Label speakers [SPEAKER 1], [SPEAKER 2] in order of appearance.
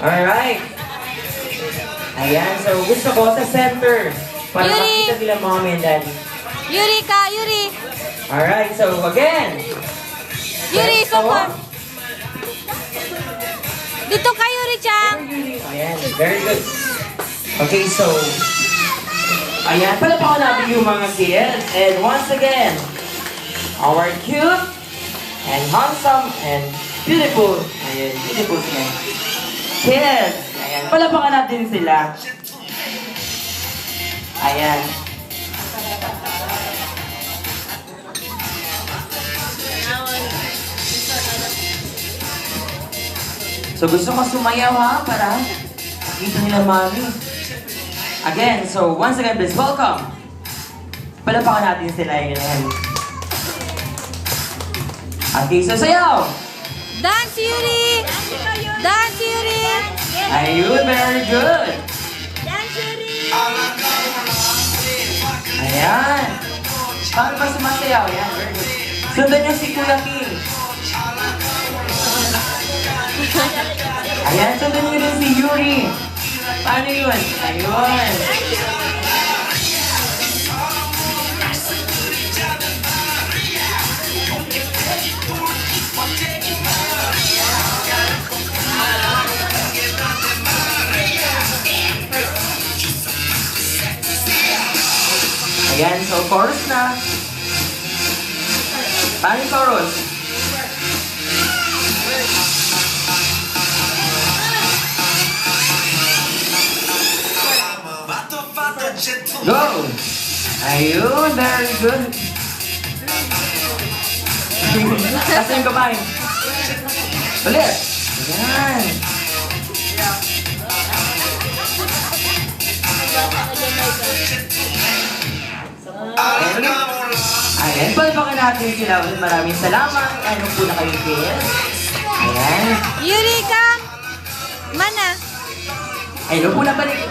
[SPEAKER 1] Alright. Ayan, so gusto ko sa center. Para
[SPEAKER 2] Yuri!
[SPEAKER 1] makita nila mommy and daddy.
[SPEAKER 2] Yuri ka, Yuri.
[SPEAKER 1] Alright, so again.
[SPEAKER 2] Yuri,
[SPEAKER 1] Let's go.
[SPEAKER 2] support. Dito ka, Yuri-chan.
[SPEAKER 1] Ayan, very good. Okay, so, ayan, palapakan natin yung mga kids. And once again, our cute and handsome and beautiful, ayan, beautiful skin. Kids, ayan, palapakan natin sila. Ayan. So gusto ko sumayaw ha, para makita nila mami. Again, so once again, please welcome. Palapakan natin sila yun. Okay, so sayaw!
[SPEAKER 2] Dance, Yuri. Dance, Yuri.
[SPEAKER 1] Ayun, very good!
[SPEAKER 2] Dance, Yuri.
[SPEAKER 1] Ayan! Paano ba sumasayaw? Ayan, very good. Sundan niyo si Kuya King. Ayan, sundan niyo rin si Yuri. Paano yun? Ayun! Ayan, so chorus na. Paano yung chorus? Go! Ayun, very good. Taas yung kamay. Ulit. Ayan. Ayan ulit. Ayan, palpakan natin sila ulit. Maraming salamat. Ano po na kayo, kids? Ayan.
[SPEAKER 2] Yuri ka. Mana?
[SPEAKER 1] Ayun po na balik.